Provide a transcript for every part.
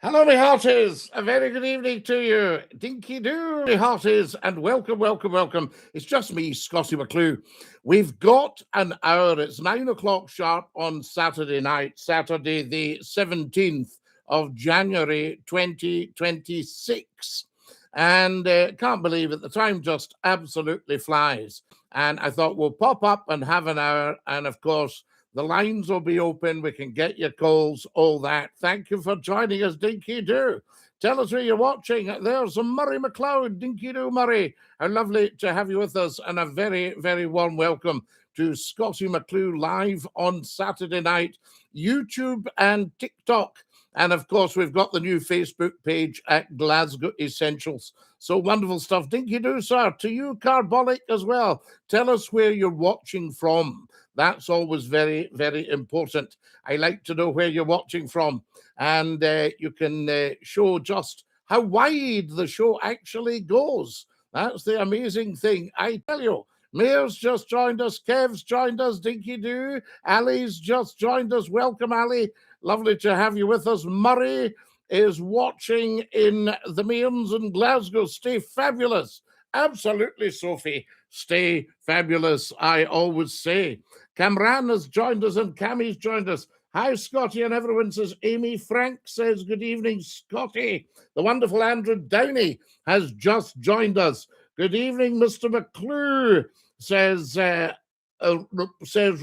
Hello, me hearties. A very good evening to you. Dinky-Doo, me hearties, and welcome, welcome, welcome. It's just me, Scottie McClue. We've got an hour. It's 9 o'clock sharp on Saturday night, Saturday the 17th of January 2026. And can't believe it. The time just absolutely flies. And I thought we'll pop up and have an hour. And of course, the lines will be open. We can get your calls, all that. Thank you for joining us, Dinky-Doo. Tell us where you're watching. There's Murray McLeod, Dinky-Doo Murray. How lovely to have you with us, and a very, very warm welcome to Scottie McClue live on Saturday night, YouTube and TikTok. And of course, we've got the new Facebook page at Glasgow Essentials. So wonderful stuff. Dinky-Doo, sir, to you, Carbolic, as well. Tell us where you're watching from. That's always very, very important. I like to know where you're watching from. And you can show just how wide the show actually goes. That's the amazing thing. I tell you, Mayor's just joined us. Kev's joined us. Dinky-Doo. Ali's just joined us. Welcome, Ali. Lovely to have you with us. Murray is watching in the Mearns in Glasgow. Stay fabulous. Absolutely, Sophie. Stay fabulous, I always say. Camran has joined us and Cammy's joined us. Hi, Scottie, and everyone says Amy. Frank says good evening, Scottie. The wonderful Andrew Downey has just joined us. Good evening, Mr. McClue, says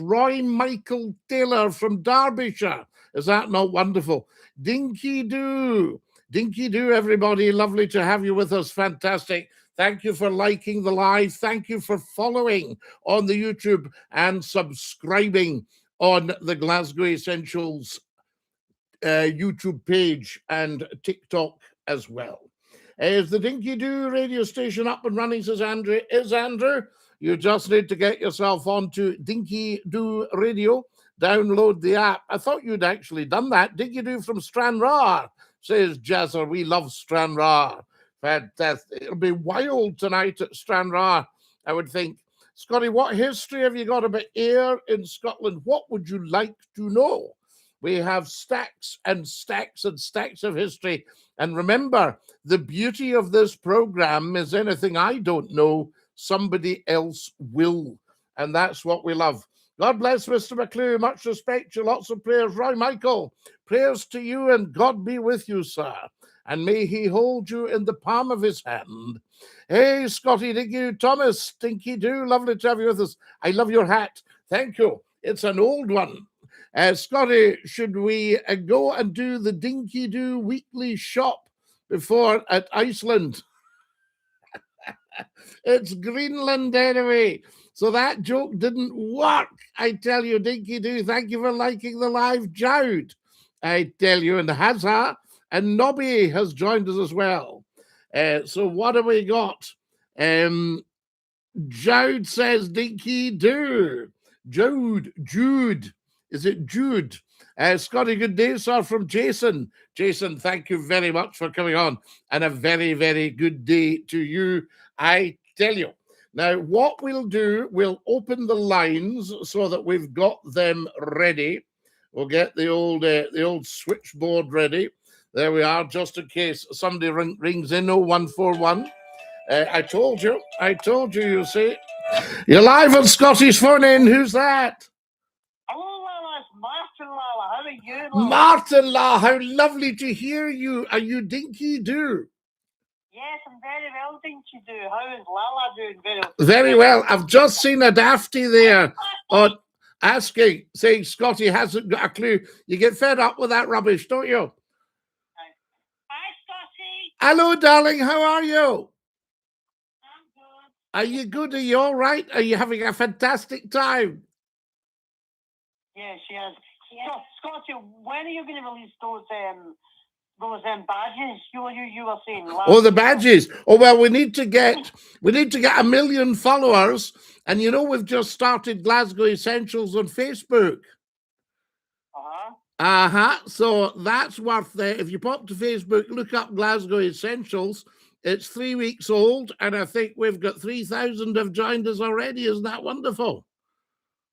Roy Michael Taylor from Derbyshire. Is that not wonderful? Dinky-Doo. Dinky-Doo, everybody. Lovely to have you with us. Fantastic. Thank you for liking the live. Thank you for following on the YouTube and subscribing on the Glasgow Essentials YouTube page and TikTok as well. Is the Dinky-Doo radio station up and running, says Andrew. Is Andrew? You just need to get yourself onto Dinky-Doo Radio. Download the app. I thought you'd actually done that. Dinky-Doo from Stranraer, says Jazzer. We love Stranraer. Fantastic. It'll be wild tonight at Stranraer, I would think. Scottie, what history have you got about air in Scotland? What would you like to know? We have stacks and stacks and stacks of history. And remember, the beauty of this program is anything I don't know, somebody else will. And that's what we love. God bless Mr. McClue. Much respect to you. Lots of prayers. Roy Michael, prayers to you, and God be with you, sir. And may he hold you in the palm of his hand. Hey, Scottie, Dinky-Doo, Thomas, Dinky-Doo, lovely to have you with us. I love your hat. Thank you. It's an old one. Scottie, should we go and do the Dinky-Doo weekly shop before at Iceland? It's Greenland anyway. So that joke didn't work. I tell you, Dinky-Doo, thank you for liking the live. Jude, I tell you, and Hazza. And Nobby has joined us as well. So what have we got? Jude says Dinky-Doo. Jude. Is it Jude? Scottie, good day, sir, from Jason. Jason, thank you very much for coming on. And a very, very good day to you, I tell you. Now, what we'll do, we'll open the lines so that we've got them ready. We'll get the old switchboard ready. There we are, just in case somebody rings in 0141. I told you, you see. You're live on Scottie's phone in. Who's that? Hello, Lala. It's Martin, Lala. How are you, Lala? Martin, Lala. How lovely to hear you. Are you Dinky-Doo? Yes, I'm very well, Dinky-Doo. How is Lala doing? Very well. I've just seen a dafty there on asking, saying Scottie hasn't got a clue. You get fed up with that rubbish, don't you? Hello, darling. How are you? I'm good. Are you good? Are you all right? Are you having a fantastic time? Yes, yes. So, Scottie, when are you going to release those badges you were saying? Oh, the badges. Oh, well, we need to get 1 million followers, and you know we've just started Glasgow Essentials on Facebook. So that's worth it. If you pop to Facebook, look up Glasgow Essentials. It's 3 weeks old, and I think we've got 3,000 have joined us already. Isn't that wonderful?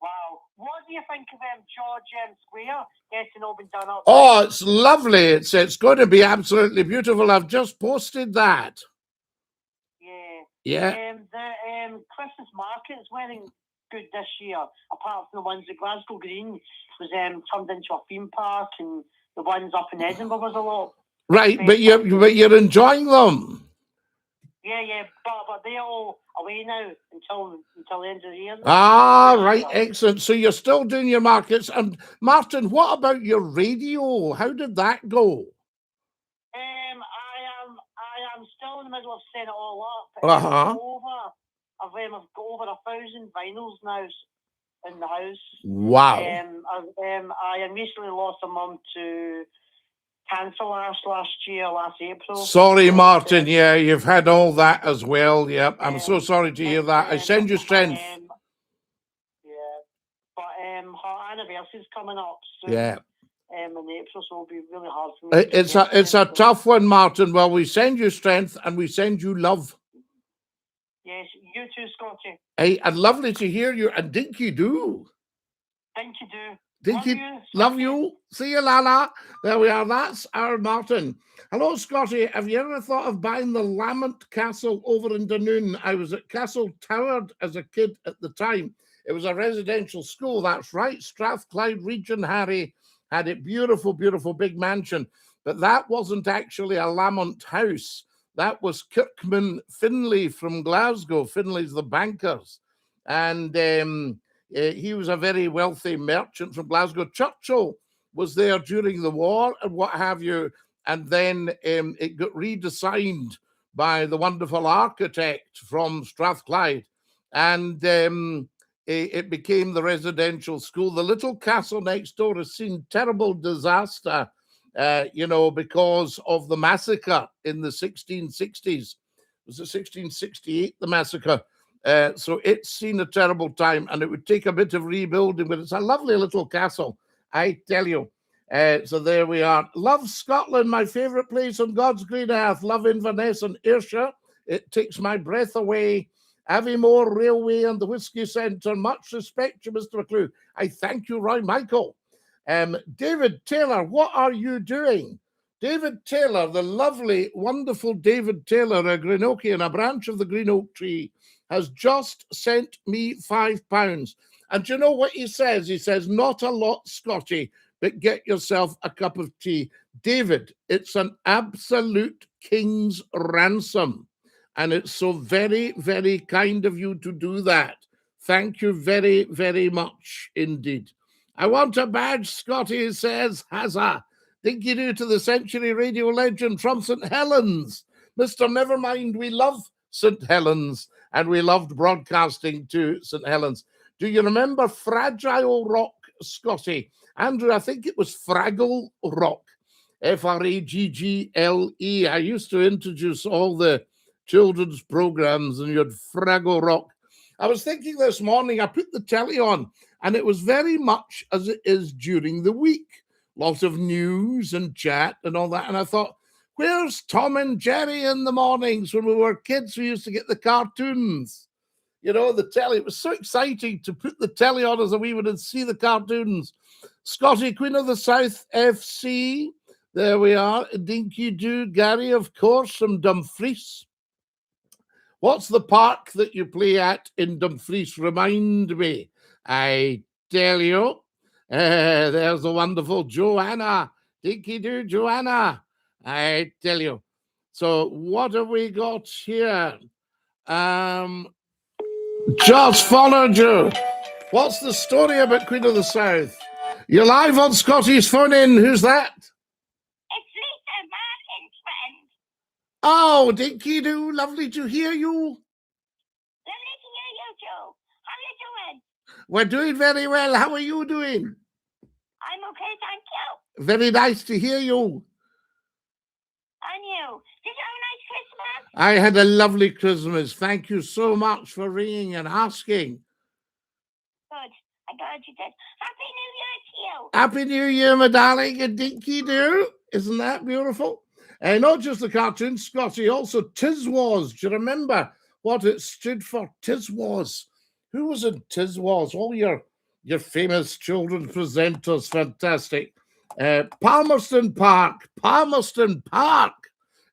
Wow. What do you think of George Square getting all been done up? Oh, it's lovely. It's going to be absolutely beautiful. I've just posted that. Yeah. Yeah. The Christmas market's wearing good this year, apart from the ones at Glasgow Green was turned into a theme park, and the ones up in Edinburgh was a lot. Right, but you're enjoying them. Yeah, but they're all away now until the end of the year. Ah, right, excellent. So you're still doing your markets. And Martin, what about your radio? How did that go? I am still in the middle of setting it all up. Uh-huh. I've got over 1,000 vinyls now in the house. Wow. I recently lost a mum to cancer last April. Sorry, Martin. Yeah, you've had all that as well. Yep. I'm so sorry to hear that. I send you strength. But her anniversary's coming up soon. Yeah. In April, so it'll be really hard for me. It's a tough one, Martin. Well, we send you strength and we send you love. Yes, you too, Scottie. Hey, and lovely to hear you. And Dinky-Doo. Dinky-Doo. Dinky, love you. See you, Lala. There we are. That's our Martin. Hello, Scottie. Have you ever thought of buying the Lamont Castle over in Dunoon? I was at Castle Toward as a kid at the time. It was a residential school. That's right. Strathclyde Region, Harry, had it beautiful, beautiful big mansion. But that wasn't actually a Lamont house. That was Kirkman Finlay from Glasgow. Finlay's the bankers. And he was a very wealthy merchant from Glasgow. Churchill was there during the war and what have you. And then it got redesigned by the wonderful architect from Strathclyde. And it became the residential school. The little castle next door has seen terrible disaster, because of the massacre in the 1660s. Was it 1668, the massacre? So it's seen a terrible time, and it would take a bit of rebuilding, but it's a lovely little castle, I tell you. So there we are. Love Scotland, my favourite place on God's green earth. Love Inverness and Ayrshire. It takes my breath away. Aviemore Railway and the Whisky Centre. Much respect to Mr. McClue. I thank you, Roy Michael. David Taylor, what are you doing? David Taylor, the lovely, wonderful David Taylor, a Greenokian, a branch of the green oak tree, has just sent me £5. And do you know what he says? He says, not a lot, Scottie, but get yourself a cup of tea. David, it's an absolute king's ransom. And it's so very, very kind of you to do that. Thank you very, very much indeed. I want a badge, Scottie says, Hazza. Dinky-Doo to the Century Radio legend from St. Helens. Mr. Nevermind, we love St. Helens, and we loved broadcasting to St. Helens. Do you remember Fragile Rock, Scottie? Andrew, I think it was Fraggle Rock, Fraggle. I used to introduce all the children's programs, and you had Fraggle Rock. I was thinking this morning, I put the telly on, and it was very much as it is during the week. Lots of news and chat and all that. And I thought, where's Tom and Jerry in the mornings? When we were kids, we used to get the cartoons. The telly. It was so exciting to put the telly on as a wee one and see the cartoons. Scottie, Queen of the South FC. There we are. Dinky-Doo, Gary, of course, from Dumfries. What's the park that you play at in Dumfries? Remind me. I tell you. There's the wonderful Joanna. Dinky-Doo, Joanna. I tell you. So what have we got here? Just followed you. What's the story about Queen of the South? You're live on Scottie's phone in. Who's that? It's Lisa, Martin's friend. Oh, Dinky-Doo, lovely to hear you. Lovely to hear you too. How are you doing? We're doing very well. How are you doing? I'm okay, thank you. Very nice to hear you. And you? Did you have a nice Christmas? I had a lovely Christmas. Thank you so much for ringing and asking. Good. I'm glad you did. Happy New Year to you. Happy New Year, my darling, and Dinky-Doo. Isn't that beautiful? And not just the cartoon, Scottie, also Tiswas. Do you remember what it stood for? Tiswas. Who was in Tiswas? All your your famous children's presenters. Fantastic. Palmerston Park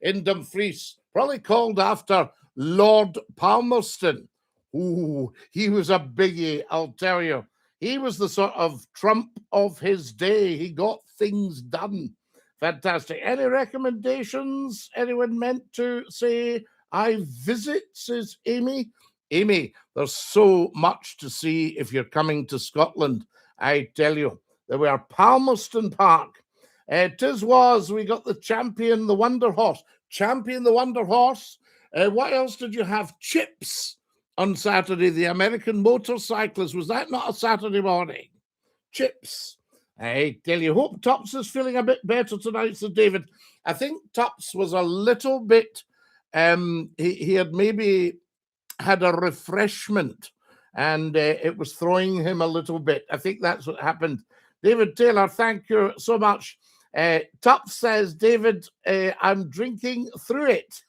in Dumfries, probably called after Lord Palmerston. Ooh, he was a biggie, I'll tell you. He was the sort of Trump of his day. He got things done. Fantastic. Any recommendations? Anyone meant to say, I visit, says Amy? Amy, there's so much to see if you're coming to Scotland. I tell you, there were Palmerston Park. Tis was, we got the Champion, the Wonder Horse. Champion, the Wonder Horse. What else did you have? Chips on Saturday, the American motorcyclist. Was that not a Saturday morning? Chips. I tell you, hope Tups is feeling a bit better tonight, Sir David. I think Tups was a little bit, he had maybe had a refreshment and it was throwing him a little bit. I think that's what happened. David Taylor, thank you so much. Tups says, David, I'm drinking through it.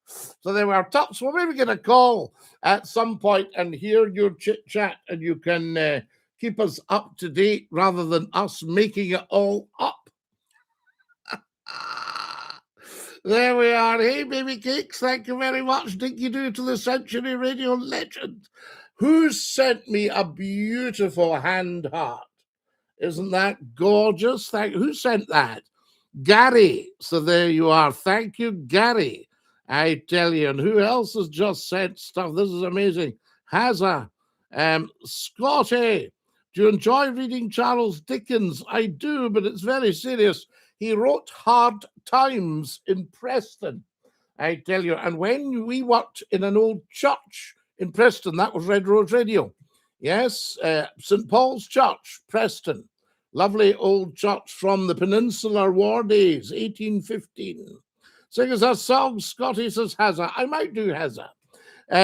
So there were Tups. We'll maybe get a call at some point and hear your chit chat, and you can keep us up to date rather than us making it all up. There we are. Hey, baby cakes, thank you very much. Dinky-Doo to the Century Radio legend. Who sent me a beautiful hand heart? Isn't that gorgeous? Who sent that? Gary. So there you are. Thank you, Gary. I tell you. And who else has just sent stuff? This is amazing. Hazza. Scottie. Do you enjoy reading Charles Dickens? I do, but it's very serious. He wrote Hard Times in Preston. I tell you. And when we worked in an old church in Preston, that was Red Rose Radio. Yes, St. Paul's Church, Preston. Lovely old church from the Peninsular War days, 1815. Sing us a song, Scottie, says Hazza. I might do Hazza.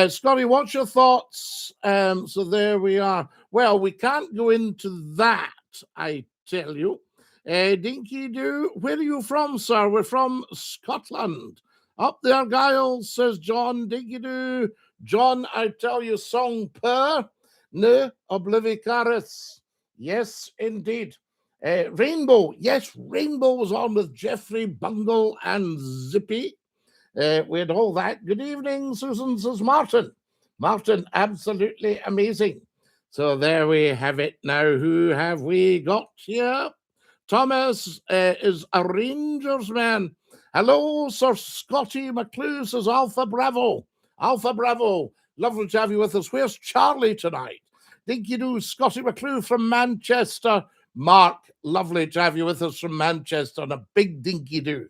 Scottie, what's your thoughts? So there we are. Well, we can't go into that, I tell you. Dinky-Doo, where are you from, sir? We're from Scotland. Up there, Giles, says John. Dinky-Doo. John, I tell you, song per ne oblivicaris. Yes, indeed. Rainbow. Yes, Rainbow was on with Jeffrey, Bungle, and Zippy. We had all that. Good evening, Susan, says Martin. Martin, absolutely amazing. So there we have it. Now, who have we got here? Thomas is a Rangers man. Hello, Sir Scottie McClue, says Alpha Bravo. Alpha Bravo. Lovely to have you with us. Where's Charlie tonight? Dinky-Doo, Scottie McClue from Manchester. Mark, lovely to have you with us from Manchester, and a big Dinky-Doo.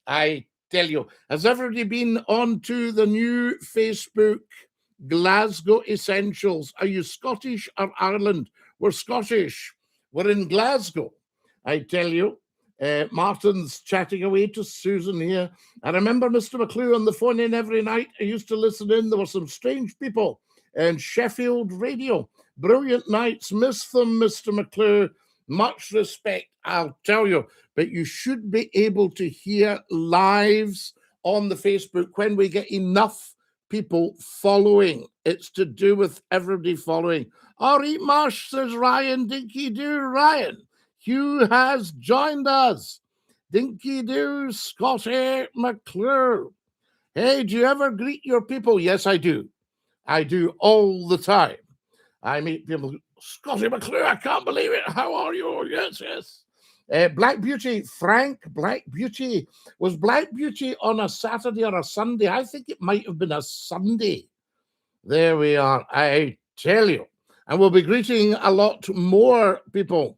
I tell you, has everybody been on to the new Facebook Glasgow Essentials? Are you Scottish or Ireland? We're Scottish. We're in Glasgow. I tell you, Martin's chatting away to Susan here. I remember Mr. McClue on the phone in every night. I used to listen in. There were some strange people in Sheffield Radio. Brilliant nights. Miss them, Mr. McClue. Much respect, I'll tell you. But you should be able to hear lives on the Facebook when we get enough people following. It's to do with everybody following. All right, Marsh, says Ryan. Dinky-Doo, Ryan. Hugh has joined us. Dinky-Doo, Scottie McClue. Hey, do you ever greet your people? Yes, I do. I do all the time. I meet people. Scottie McClue, I can't believe it. How are you? Yes, yes. Black Beauty, Frank, Black Beauty. Was Black Beauty on a Saturday or a Sunday? I think it might have been a Sunday. There we are. I tell you. And we'll be greeting a lot more people.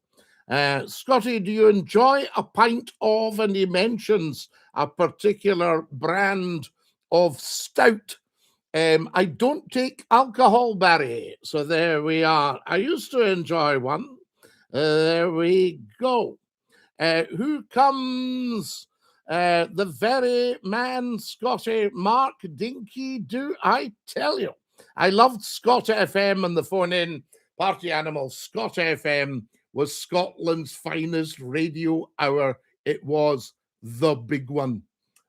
Scottie, do you enjoy a pint of, and he mentions a particular brand of stout. I don't take alcohol, Barry. So there we are. I used to enjoy one. There we go. Who comes? The very man, Scottie, Mark Dinky-Doo. I tell you, I loved Scott FM and the phone-in party animal. Scott FM was Scotland's finest radio hour. It was the big one.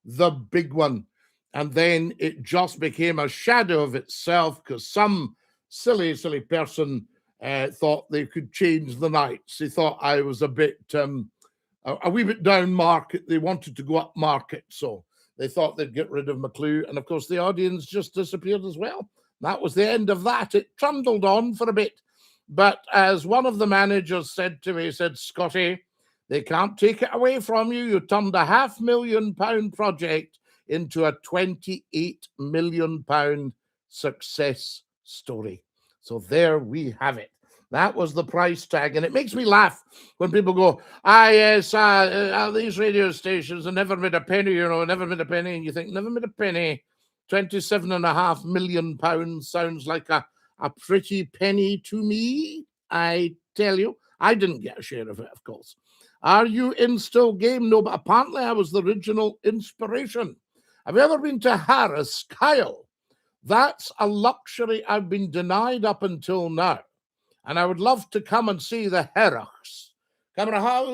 The big one. And then it just became a shadow of itself because some silly person thought they could change the nights. They thought I was a bit, a wee bit down market. They wanted to go up market, so they thought they'd get rid of McClue. And of course, the audience just disappeared as well. That was the end of that. It trundled on for a bit. But as one of the managers said to me, he said, Scottie, they can't take it away from you. You turned a £500,000 project into a £28 million success story. So there we have it. That was the price tag. And it makes me laugh when people go, yes, these radio stations have never made a penny, never made a penny. And you think, never made a penny. £27.5 million sounds like a pretty penny to me. I tell you, I didn't get a share of it, of course. Are you in still game? No, but apparently I was the original inspiration. Have you ever been to Harris, Kyle? That's a luxury I've been denied up until now. And I would love to come and see the Harris. Falchi,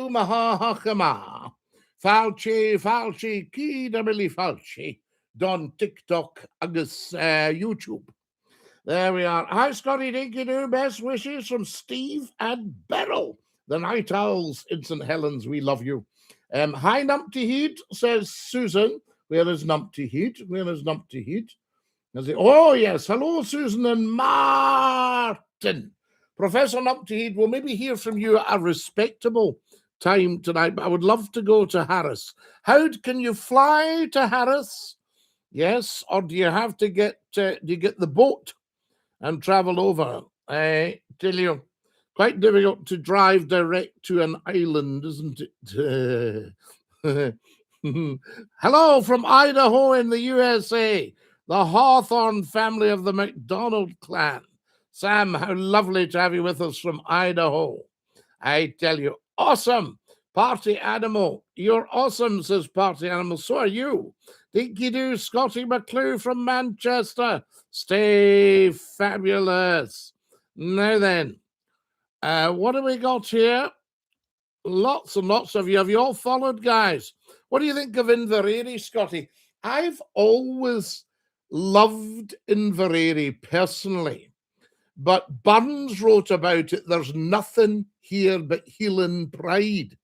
ki Emily Falchi, Don TikTok, Agus YouTube. There we are. Hi, Scottie, Dinky-Doo. Best wishes from Steve and Beryl, the Night Owls in St. Helens. We love you. Hi, Numpty Heat, says Susan. Where is Numpty Heat? Where is Numpty Heat? Oh, yes. Hello, Susan and Martin. Professor Numpty Heat, we'll maybe hear from you at a respectable time tonight, but I would love to go to Harris. How can you fly to Harris? Yes, or do you have to get the boat and travel over? I tell you, quite difficult to drive direct to an island, isn't it? Hello from Idaho in the USA, the Hawthorne family of the McDonald clan. Sam, how lovely to have you with us from Idaho. I tell you, awesome. Party Animal, you're awesome, says Party Animal. So are you. Dinky-Doo, Scottie McClue from Manchester. Stay fabulous. Now then, what have we got here? Lots and lots of you. Have you all followed, guys? What do you think of Inverary, Scottie? I've always loved Inverary personally. But Burns wrote about it, there's nothing here but healing pride.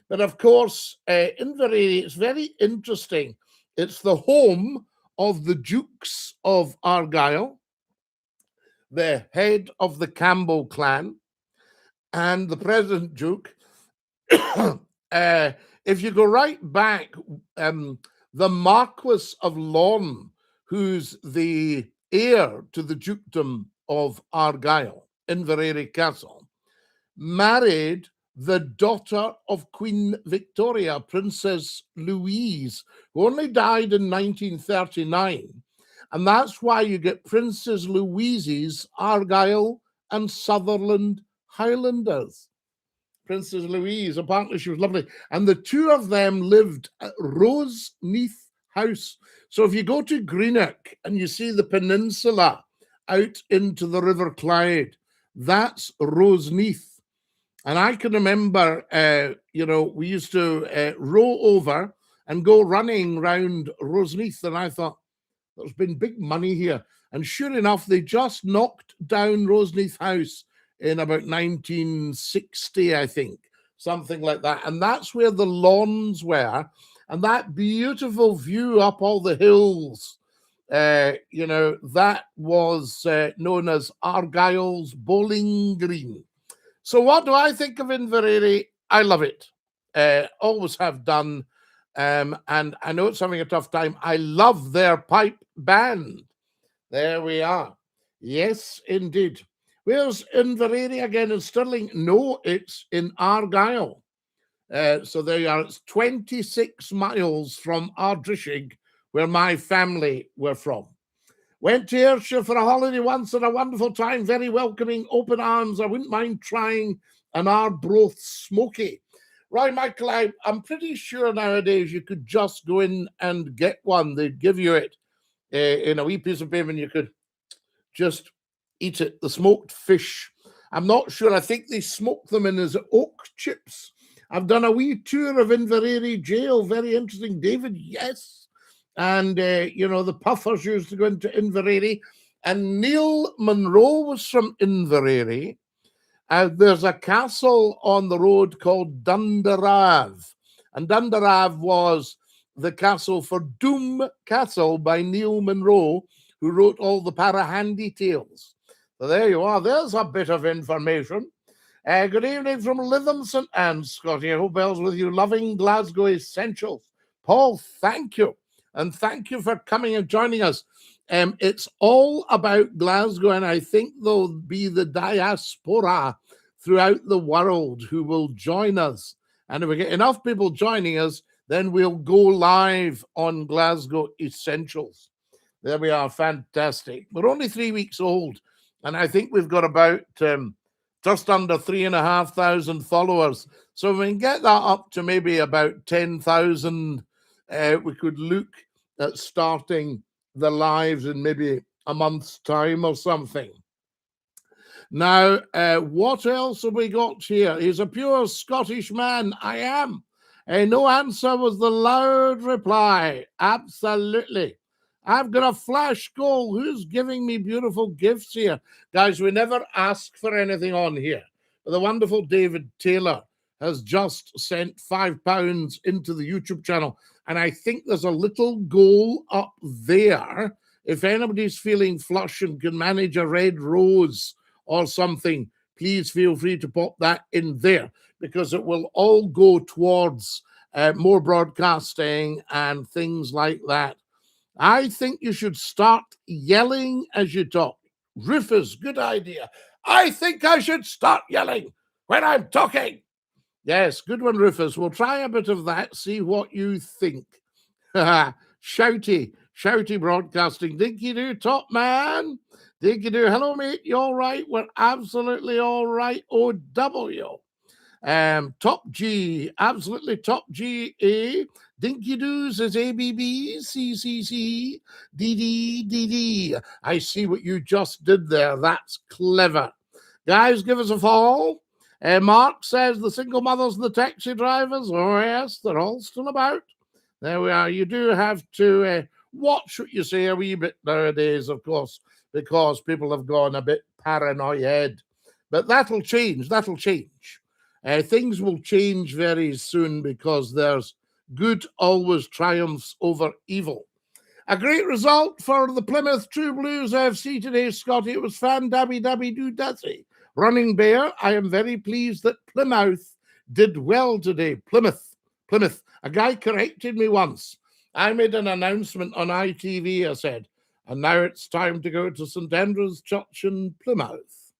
But of course, Inverary is very interesting. It's the home of the Dukes of Argyll, the head of the Campbell clan, and the present Duke. If you go right back, the Marquis of Lorne, who's the heir to the dukedom of Argyll, Inverary Castle, married the daughter of Queen Victoria, Princess Louise, who only died in 1939. And that's why you get Princess Louise's Argyll and Sutherland Highlanders. Princess Louise, apparently she was lovely. And the two of them lived at Roseneath House. So if you go to Greenock and you see the peninsula out into the River Clyde, that's Roseneath. And I can remember, we used to row over and go running round Roseneath. And I thought, there's been big money here. And sure enough, they just knocked down Roseneath House in about 1960, I think, something like that. And that's where the lawns were. And that beautiful view up all the hills, that was known as Argyll's Bowling Green. So what do I think of Inverary? I love it. Always have done. And I know it's having a tough time. I love their pipe band. There we are. Yes, indeed. Where's Inverary again? In Stirling? No, it's in Argyll. So there you are. It's 26 miles from Ardrishig, where my family were from. Went to Ayrshire for a holiday once and a wonderful time. Very welcoming, open arms. I wouldn't mind trying an Arbroath smoky. Right, Michael, I'm pretty sure nowadays you could just go in and get one. They'd give you it in a wee piece of paper and you could just eat it. The smoked fish. I'm not sure. I think they smoke them in as oak chips. I've done a wee tour of Inverary jail. Very interesting. David, yes. And, the puffers used to go into Inverary. And Neil Monroe was from Inverary. There's a castle on the road called Dunderav. And Dunderav was the castle for Doom Castle by Neil Monroe, who wrote all the Parahandy tales. So there you are. There's a bit of information. Good evening from Lytham St Anne's, Scottie. I hope Bell's with you. Loving Glasgow Essentials. Paul, thank you. And thank you for coming and joining us. It's all about Glasgow, and I think there'll be the diaspora throughout the world who will join us. And if we get enough people joining us, then we'll go live on Glasgow Essentials. There we are. Fantastic. We're only 3 weeks old, and I think we've got about just under 3,500 followers. So if we can get that up to maybe about 10,000, we could look at starting the lives in maybe a month's time or something. Now, what else have we got here? He's a pure Scottish man. I am. No answer was the loud reply. Absolutely. I've got a flash goal. Who's giving me beautiful gifts here? Guys, we never ask for anything on here. But the wonderful David Taylor has just sent £5 into the YouTube channel. And I think there's a little goal up there. If anybody's feeling flush and can manage a red rose or something, please feel free to pop that in there, because it will all go towards more broadcasting and things like that. I think you should start yelling as you talk. Rufus, good idea. I think I should start yelling when I'm talking. Yes, good one, Rufus. We'll try a bit of that, see what you think. Shouty broadcasting. Dinky-Doo, top man. Dinky-Doo, hello, mate. You all right? We're absolutely all right. OW. Top G, absolutely top G. A. Dinky-Doos is ABB, CCC, DD. I see what you just did there. That's clever. Guys, give us a follow. Mark says the single mothers and the taxi drivers. Oh, yes, they're all still about. There we are. You do have to watch what you say a wee bit nowadays, of course, because people have gone a bit paranoid. But that'll change. Things will change very soon, because there's good always triumphs over evil. A great result for the Plymouth True Blues FC today, Scottie. It was fan dabby doo dassy. Running Bear, I am very pleased that Plymouth did well today. Plymouth. A guy corrected me once. I made an announcement on ITV, I said, and now it's time to go to St Andrew's Church in Plymouth.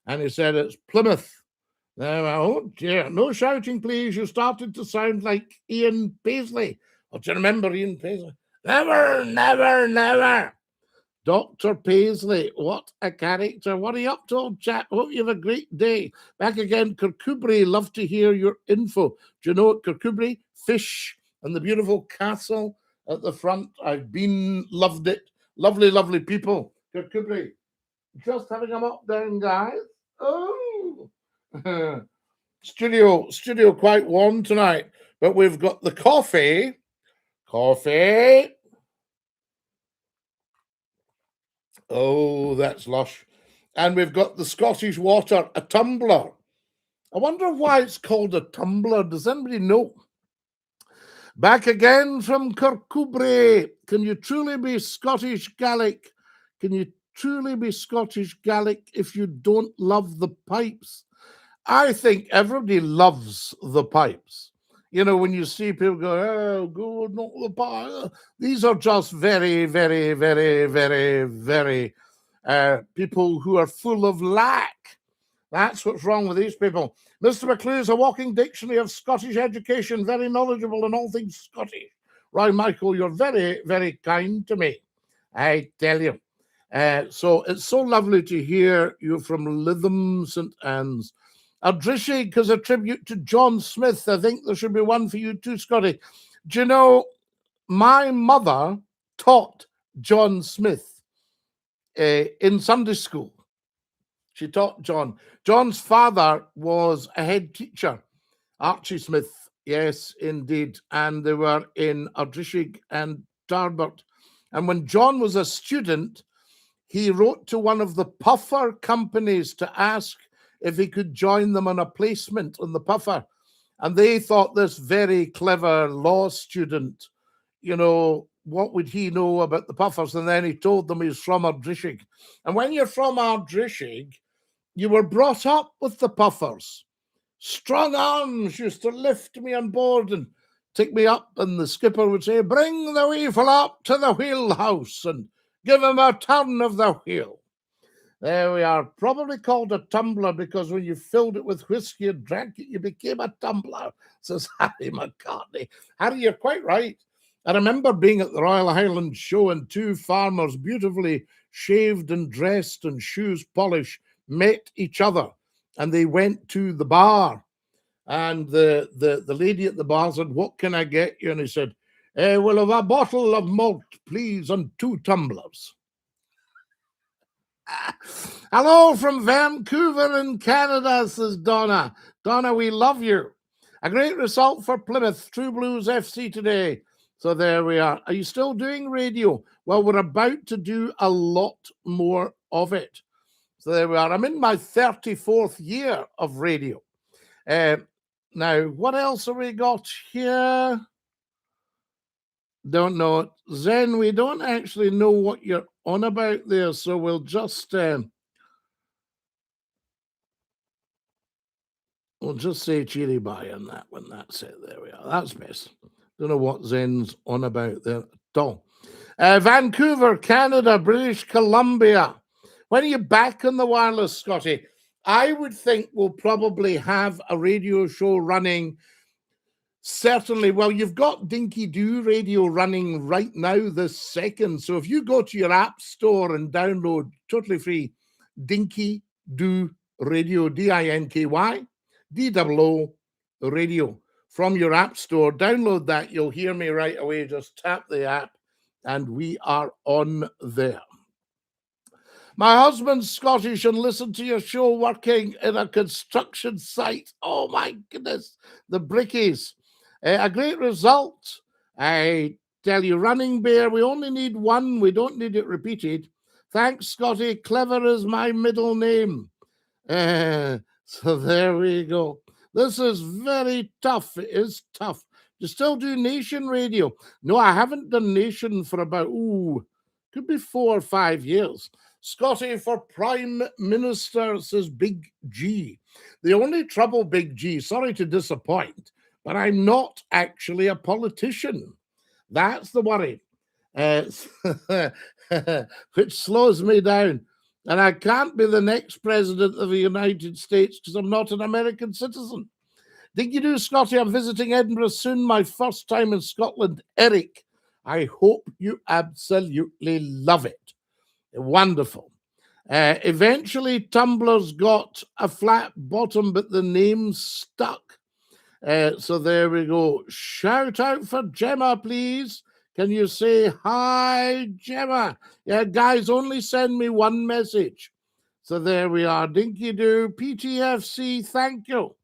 And he said, it's Plymouth. Oh dear, no shouting, please. You started to sound like Ian Paisley. Oh, do you remember Ian Paisley? Never. Dr. Paisley, what a character. What are you up to, old chap? Hope you have a great day. Back again, Kirkcudbright. Love to hear your info. Do you know what Kirkcudbright? Fish and the beautiful castle at the front. I've been, loved it. Lovely people. Kirkcudbright. Just having them up down, guys. Oh. Studio quite warm tonight, but we've got the coffee. Oh, that's lush. And we've got the Scottish water, a tumbler. I wonder why it's called a tumbler. Does anybody know? Back again from Kirkcudbright. Can you truly be Scottish Gaelic? Can you truly be Scottish Gaelic if you don't love the pipes? I think everybody loves the pipes. You know, when you see people go, oh, go, not the pipe. These are just very people who are full of lack. That's what's wrong with these people. Mr. McClue is a walking dictionary of Scottish education, very knowledgeable in all things Scottish. Right, Michael, you're very kind to me, I tell you. So it's so lovely to hear you from Lytham St Anne's. Ardrishig is a tribute to John Smith. I think there should be one for you too, Scottie. Do you know, my mother taught John Smith in Sunday school. She taught John. John's father was a head teacher, Archie Smith. Yes, indeed. And they were in Ardrishig and Tarbert. And when John was a student, he wrote to one of the puffer companies to ask if he could join them on a placement on the puffer. And they thought this very clever law student, you know, what would he know about the puffers? And then he told them he's from Ardrishig. And when you're from Ardrishig, you were brought up with the puffers. Strong arms used to lift me on board and take me up, and the skipper would say, "Bring the weevil up to the wheelhouse and give him a turn of the wheel." There we are. Probably called a tumbler because when you filled it with whiskey and drank it, you became a tumbler, says Harry McCartney. Harry, you're quite right. I remember being at the Royal Highland Show and two farmers, beautifully shaved and dressed and shoes polished, met each other, and they went to the bar. And the lady at the bar said, "What can I get you?" And he said, "We'll have a bottle of malt, please, and 2 tumblers." Hello from Vancouver in Canada, says Donna. Donna, we love you. A great result for Plymouth, True Blues FC today. So there we are. Are you still doing radio? Well, we're about to do a lot more of it. So there we are. I'm in my 34th year of radio. Now, what else have we got here? Don't know it. Zen, we don't actually know what you're on about there, so we'll just say cheery bye on that one. That's it. There we are. That's best. Don't know what Zen's on about there at all. Vancouver, Canada, British Columbia. When are you back on the wireless, Scotty? I would think we'll probably have a radio show running. Certainly. Well, you've got Dinky-Doo radio running right now this second. So if you go to your app store and download totally free Dinky-Doo radio, DINKY-DOO radio from your app store, download that. You'll hear me right away. Just tap the app and we are on there. My husband's Scottish and listened to your show working in a construction site. Oh my goodness, the brickies. A great result. I tell you, Running Bear, we only need one. We don't need it repeated. Thanks, Scotty. Clever is my middle name. So there we go. This is very tough. It is tough. You still do Nation radio? No, I haven't done Nation for about, could be 4 or 5 years. Scotty for Prime Minister, says Big G. The only trouble, Big G, sorry to disappoint, but I'm not actually a politician. That's the worry, which slows me down. And I can't be the next president of the United States because I'm not an American citizen. Dinky-Doo, Scotty, I'm visiting Edinburgh soon, my first time in Scotland. Eric, I hope you absolutely love it. Wonderful. Eventually, Tumblr's got a flat bottom, but the name stuck. So there we go. Shout out for Gemma, please. Can you say hi, Gemma? Yeah, guys, only send me one message. So there we are. Dinky-Doo, PTFC, thank you.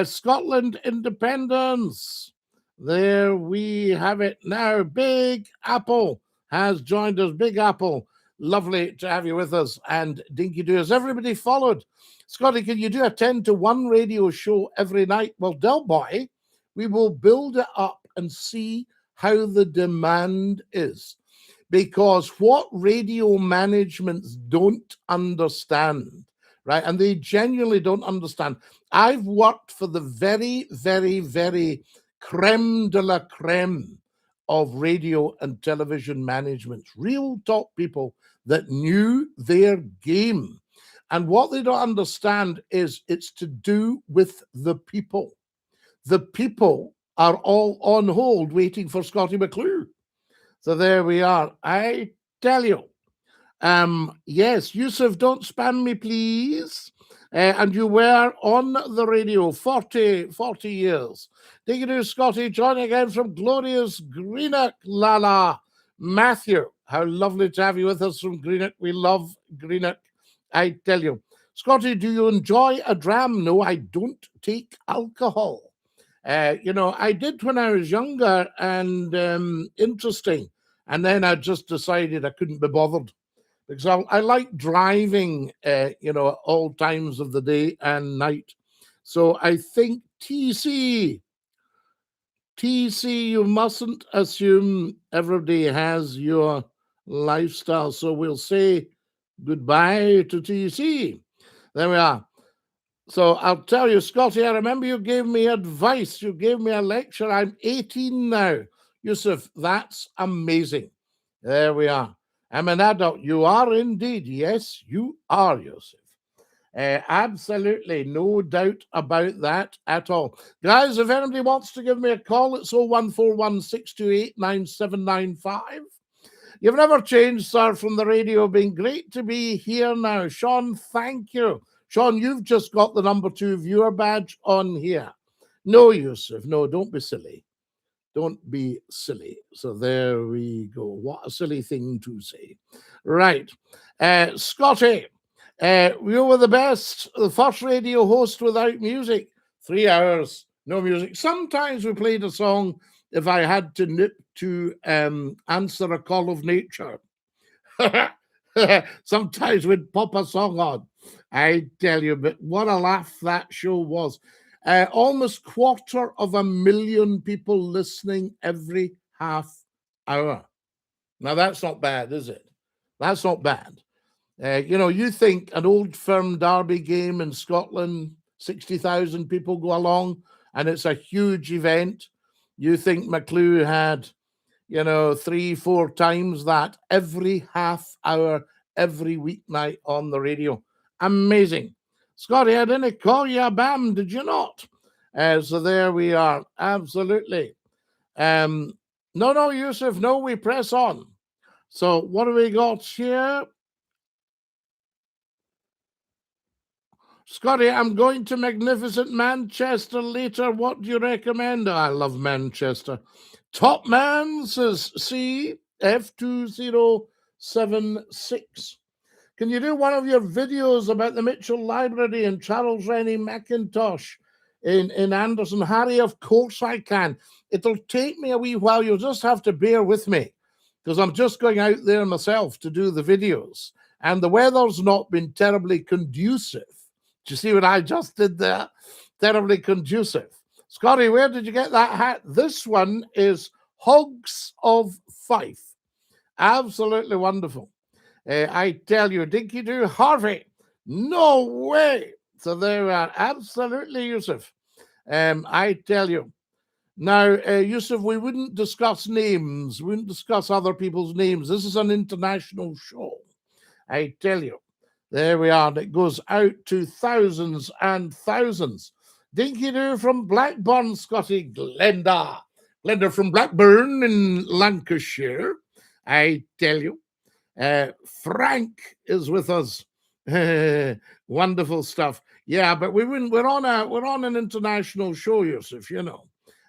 Scotland Independence. There we have it now. Big Apple has joined us. Big Apple, lovely to have you with us. And Dinky-Doo, has everybody followed? Scotty, can you do a 10 to 1 radio show every night? Well, Del Boy, we will build it up and see how the demand is. Because what radio managements don't understand, right? And they genuinely don't understand. I've worked for the very, very, very creme de la creme of radio and television management, real top people that knew their game. And what they don't understand is it's to do with the people. The people are all on hold waiting for Scottie McClue. So there we are. I tell you. Yes, Yusuf, don't spam me, please. And you were on the radio 40 years. Dinky-Doo, Scotty, joining again from glorious Greenock, Lala. Matthew, how lovely to have you with us from Greenock. We love Greenock, I tell you. Scotty, do you enjoy a dram? No, I don't take alcohol. I did when I was younger and interesting. And then I just decided I couldn't be bothered because I like driving, at all times of the day and night. So I think TC, you mustn't assume everybody has your lifestyle. So we'll say goodbye to TC. There we are. So I'll tell you, Scottie, I remember you gave me advice. You gave me a lecture. I'm 18 now. Yusuf, that's amazing. There we are. I'm an adult. You are indeed. Yes, you are, Yusuf. Absolutely, no doubt about that at all. Guys, if anybody wants to give me a call, it's 01416289795. You've never changed, sir, from the radio. Been great to be here now. Sean, thank you. Sean, you've just got the number 2 viewer badge on here. No, Yusuf, no, don't be silly. Don't be silly. So there we go. What a silly thing to say. Right. Scottie, you were the best, the first radio host without music. 3 hours, no music. Sometimes we played a song if I had to nip to answer a call of nature. Sometimes we'd pop a song on. I tell you, but what a laugh that show was. Almost 250,000 people listening every half hour. Now, that's not bad, is it? That's not bad. You think an Old Firm derby game in Scotland, 60,000 people go along, and it's a huge event. You think McClue had, 3-4 times that every half hour, every weeknight on the radio. Amazing. Scottie, I didn't call you a bam, did you not? So there we are. Absolutely. No, Yusuf, no, we press on. So what do we got here? Scottie, I'm going to magnificent Manchester later. What do you recommend? I love Manchester. Top man, says CF2076. Can you do one of your videos about the Mitchell Library and Charles Rennie Mackintosh in Anderson? Harry, of course I can. It'll take me a wee while. You'll just have to bear with me because I'm just going out there myself to do the videos. And the weather's not been terribly conducive. Do you see what I just did there? Terribly conducive. Scottie, where did you get that hat? This one is Hogs of Fife. Absolutely wonderful. I tell you, Dinky-Doo, Harvey, no way. So there we are. Absolutely, Yusuf. I tell you. Now, Yusuf, we wouldn't discuss names. We wouldn't discuss other people's names. This is an international show. I tell you. There we are. And it goes out to thousands and thousands. Dinky-Doo from Blackburn, Scottie. Glenda from Blackburn in Lancashire. I tell you. Frank is with us. Wonderful stuff. Yeah, but we're on an international show, Yusuf,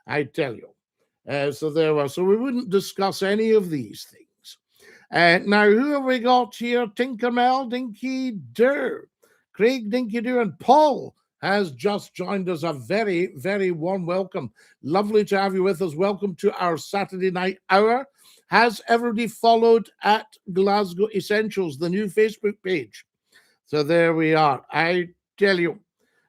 I tell you. So there we are. So we wouldn't discuss any of these things. Now, who have we got here? Tinkermell, Dinky-Doo, Craig, Dinky-Doo, and Paul has just joined us. A very, very warm welcome. Lovely to have you with us. Welcome to our Saturday night hour. Has everybody followed at Glasgow Essentials, the new Facebook page? So there we are. I tell you.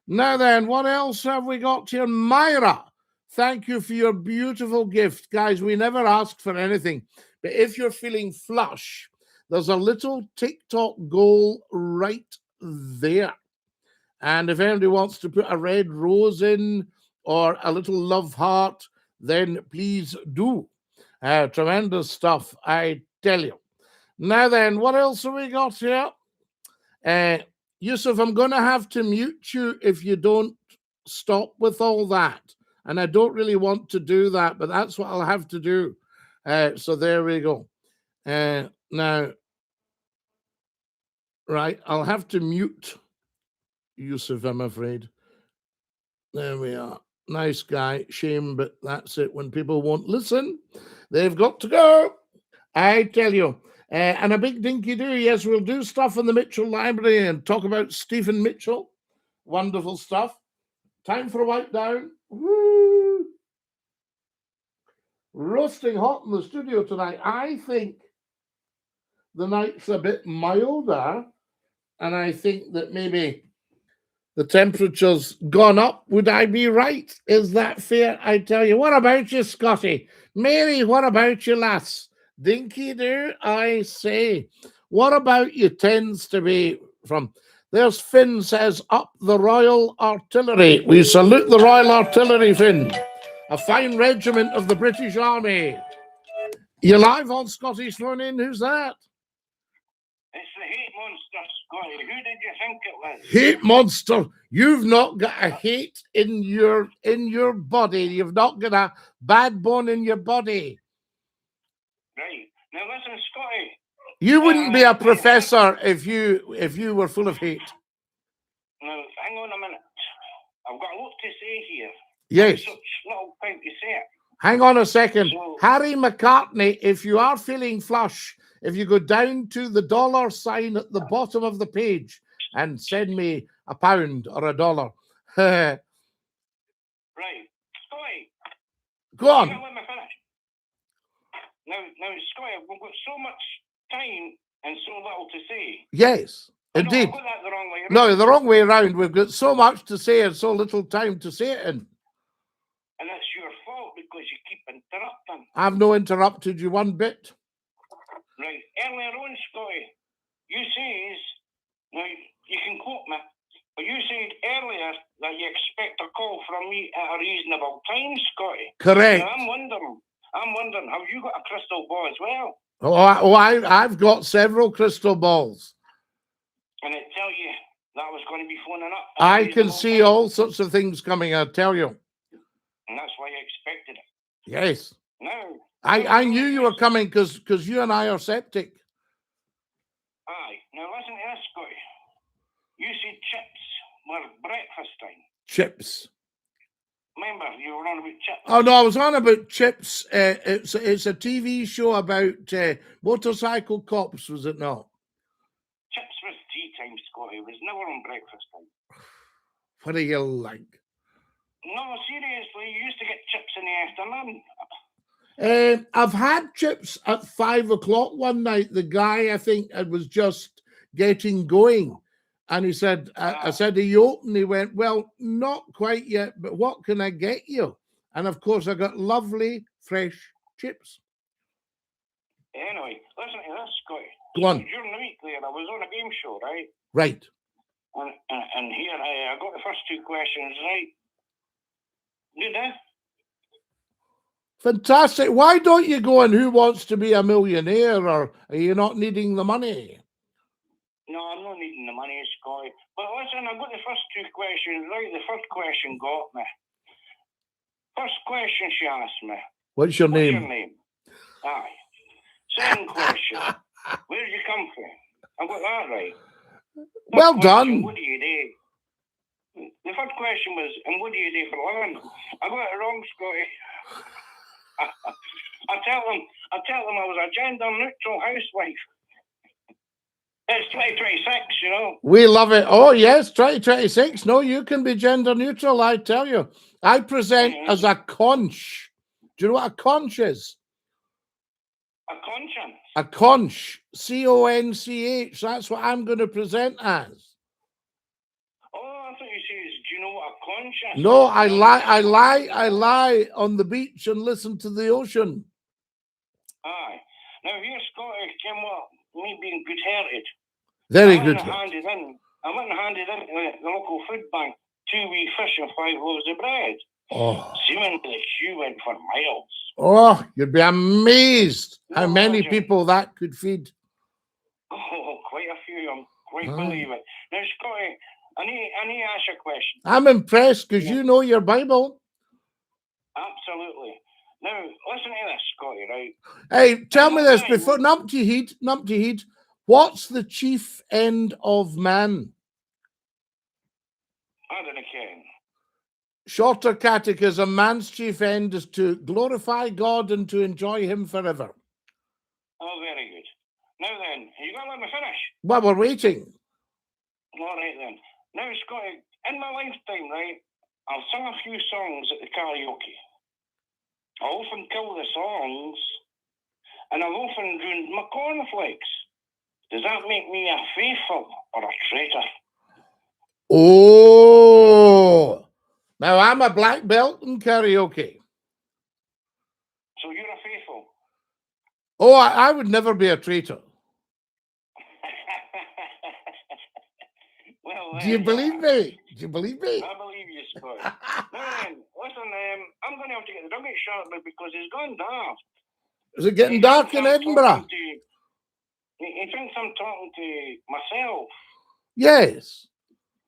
Now then, what else have we got here? Myra, thank you for your beautiful gift. Guys, we never ask for anything. But if you're feeling flush, there's a little TikTok goal right there. And if anybody wants to put a red rose in or a little love heart, then please do. Tremendous stuff, I tell you. Now then, what else have we got here? Yusuf, I'm going to have to mute you if you don't stop with all that. And I don't really want to do that, but that's what I'll have to do. So there we go. Now, right, I'll have to mute Yusuf, I'm afraid. There we are. Nice guy. Shame, but that's it. When people won't listen, they've got to go. I tell you. And a big Dinky-Doo. Yes, we'll do stuff in the Mitchell Library and talk about Stephen Mitchell. Wonderful stuff. Time for a wipe down. Woo! Roasting hot in the studio tonight. I think the night's a bit milder, and I think that maybe the temperature's gone up. Would I be right? Is that fair? I tell you. What about you, Scotty? Mary, what about you, lass? Dinky-Doo, I say. What about you tends to be from... There's Finn says, up the Royal Artillery. We salute the Royal Artillery, Finn. A fine regiment of the British Army. You're live on Scottish Morning. Who's that? It's the hate monster, Scotty. Who did you think it was? Hate monster. You've not got a hate in your body. You've not got a bad bone in your body. Right. Now listen, Scotty. You wouldn't be a professor if you were full of hate. Now, hang on a minute. I've got a lot to say here. Yes. Such little time to say it. Hang on a second. So, Harry McCartney, if you are feeling flush, if you go down to the dollar sign at the bottom of the page and send me £1 or $1. right. Scotty. Go on. Let me finish. Now, Scotty, we've got so much time and so little to say. Yes, I indeed. got that the wrong way around. No, the wrong way around. We've got so much to say and so little time to say it in. And it's your fault because you keep interrupting. I've no interrupted you one bit. Right. Earlier on, Scotty, you says, now you can quote me, but you said earlier that you expect a call from me at a reasonable time, Scotty. Correct. Now, I'm wondering, have you got a crystal ball as well? I've got several crystal balls. And it tell you that I was going to be phoning up. I can see all sorts of things coming, I tell you. And that's why I expected it. Yes. Now, I knew you were coming because you and I are septic. aye. Now listen to this, Scotty. You said chips were breakfast time. Chips. Remember, you were on about chips. Oh no, I was on about chips. It's a TV show about motorcycle cops, was it not? Chips was tea time, Scotty. It was never on breakfast time. What do you like? No, seriously, you used to get chips in the afternoon. I've had chips at 5 o'clock one night. The guy, I think, was just getting going. And he said, I said, are you open? He went, well, not quite yet, but what can I get you? And of course, I got lovely, fresh chips. Anyway, listen to this, Scotty. Go on. During the week there, I was on a game show, right? Right. And here, I got the first two questions right. Did I? Fantastic. Why don't you go on Who Wants to Be a Millionaire, or are you not needing the money? No, I'm not needing the money, Scotty. But listen, I got the first two questions right. The first question got me. First question she asked me. What's your name? What's your name? Aye. Second question. Where did you come from? I got that right. Well Third question, done. what do you do? The first question was, and what do you do for a living? I got it wrong, Scotty. I tell them I was a gender neutral housewife. It's 2026, you know. We love it. Oh, yes, 2026. No, you can be gender neutral, I tell you. I present as a conch. Do you know what a conch is? A conscience. A conch. C-O-N-C-H. That's what I'm going to present as. Oh, I thought you said, do you know what a conscience? No, I lie on the beach and listen to the ocean. Aye. Now, here, Scotty, came what? Me being good-hearted. Very good. I went and handed in to the local food bank 2 wee fish and 5 loaves of bread. Oh. Seemingly the queue went for miles. Oh, you'd be amazed how many Imagine. people that could feed. Oh, quite a few. I'm quite believe it. Now, Scotty, I need to ask you a question. I'm impressed because you know your Bible. Absolutely. Now, listen to this, Scotty, right? Hey, tell me this before Numpty Heat. What's the chief end of man? I don't know. Shorter catechism, man's chief end is to glorify God and to enjoy him forever. Oh, very good. Now then, you got to let me finish. Well, we're waiting. All right then. Now, Scotty, in my lifetime, right, I've sung a few songs at the karaoke. I often kill the songs, and I've often ruined my cornflakes. does that make me a faithful or a traitor? Oh, now I'm a black belt in karaoke. So you're a faithful? Oh, I would never be a traitor. Well, Do you believe me? Do you believe me? I believe you, Scott. Now then, listen, I'm going to have to get the dog shortly because he's gone daft. Is it getting He dark thinks in I'm Edinburgh? talking to- He thinks I'm talking to myself Yes.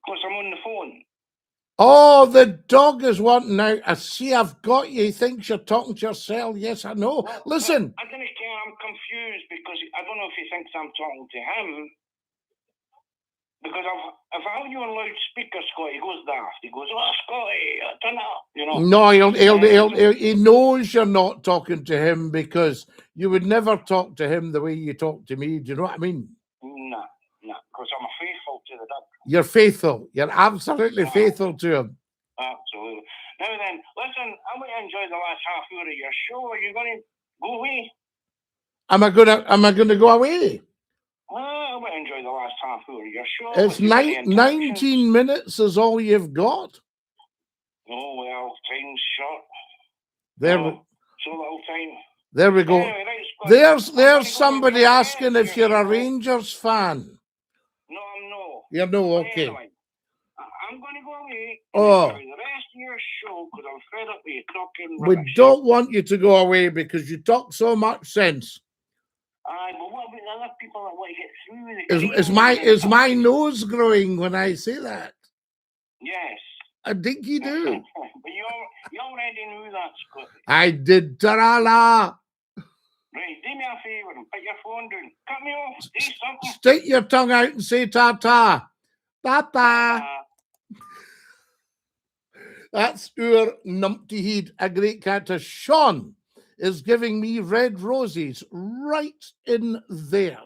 because I'm on the phone. Oh, the dog is wanting out. I see I've got you. He thinks you're talking to yourself. Yes, I know. Well, Listen. I don't care. I'm confused because I don't know if he thinks I'm talking to him. Because if I have you on loudspeaker, Scott, he goes daft. He goes, "Oh, Scotty, turn it up," you know. No, he knows you're not talking to him because you would never talk to him the way you talk to me. Do you know what I mean? No, because I'm faithful to the dog. You're faithful. You're absolutely faithful to him. Absolutely. Now then, listen, I'm going to enjoy the last half hour of your show. Are you going to go away? Am I gonna go away? Well, I'm going to enjoy the last half hour of your show. It's 19 minutes is all you've got. Oh, well, time's short. So little time. There we go. Anyway, right, Scott, There's somebody asking if you're a Rangers fan. No, I'm not. You're no, okay. Anyway, I'm going to go away Oh. and enjoy the rest of your show because I'm fed up with you talking We rubbish. don't want you to go away because you talk so much sense. Aye, but what about the other people that want to get through with it? Is my nose growing when I say that? Yes. A dinky-doo. But you already knew that, Scott. I did. Ta-ra-la. Right, do me a favour and put your phone down. Cut me off. Say something. Stick your tongue out and say ta-ta. Ta-ta. That's our numpty heed, a great character. Sean is giving me red roses right in there.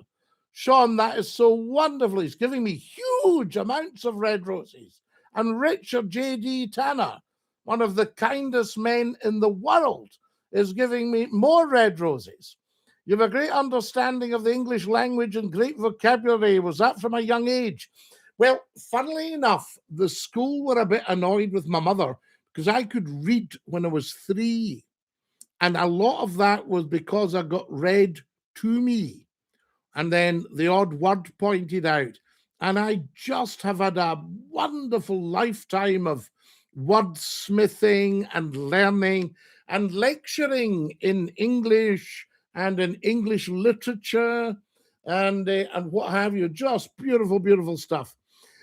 Sean, that is so wonderful. He's giving me huge amounts of red roses. And Richard J.D. Tanner, one of the kindest men in the world, is giving me more red roses. You have a great understanding of the English language and great vocabulary. Was that from a young age? Well, funnily enough, the school were a bit annoyed with my mother because I could read when I was 3. And a lot of that was because I got read to me. And then the odd word pointed out. And I just have had a wonderful lifetime of wordsmithing and learning and lecturing in English and in English literature and what have you. Just beautiful, beautiful stuff.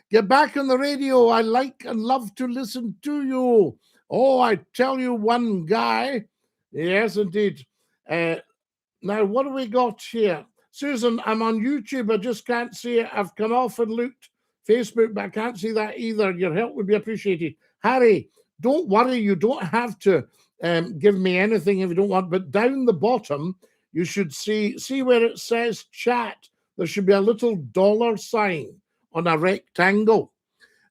Get back on the radio. I like and love to listen to you. Oh, I tell you one guy. Yes, indeed. Now, what do we got here? Susan, I'm on YouTube. I just can't see it. I've come off and looked Facebook, but I can't see that either. Your help would be appreciated. Harry, don't worry. You don't have to give me anything if you don't want. But down the bottom, you should see where it says chat. There should be a little $ on a rectangle.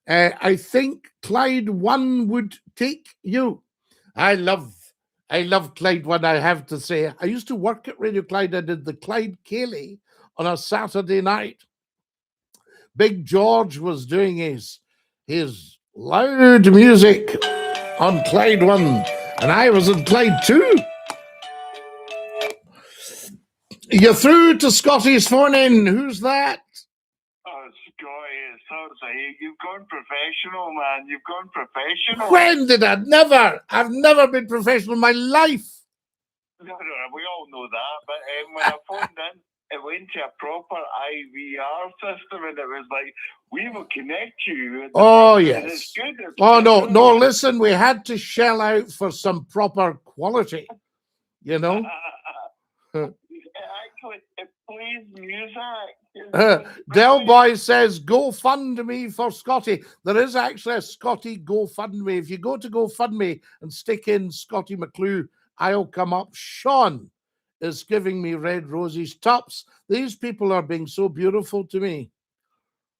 I think Clyde 1 would take you. I love Clyde 1, I have to say. I used to work at Radio Clyde. I did the Clyde Cayley on a Saturday night. Big George was doing his loud music on Clyde 1, and I was in Clyde 2. You're through to Scottie's phone in. Who's that? Oh, Scotty, it sounds like you've gone professional, man. You've gone professional. When did I? Never. I've never been professional in my life. No, we all know that. But when I phoned in, it went to a proper IVR system, and it was like, we will connect you. Oh, And yes. it's good. It's Oh, good. no, listen, we had to shell out for some proper quality, you know? Actually, it plays music. Del Boy says, GoFundMe for Scottie. There is actually a Scottie GoFundMe. If you go to GoFundMe and stick in Scottie McClue, I'll come up. Sean is giving me red roses. Tops, these people are being so beautiful to me.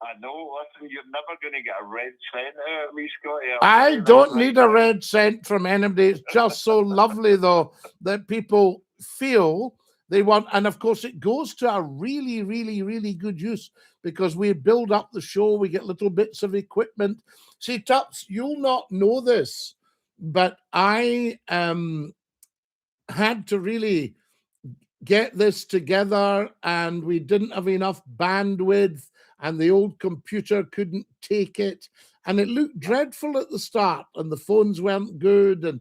I know, listen, you're never going to get a red cent out of me, Scotty. I don't need a red cent from anybody. It's just so lovely, though, that people feel They want, and of course, it goes to a really, really, really good use because we build up the show. We get little bits of equipment. See, Tups, you'll not know this, but I had to really get this together, and we didn't have enough bandwidth, and the old computer couldn't take it, and it looked dreadful at the start, and the phones weren't good, and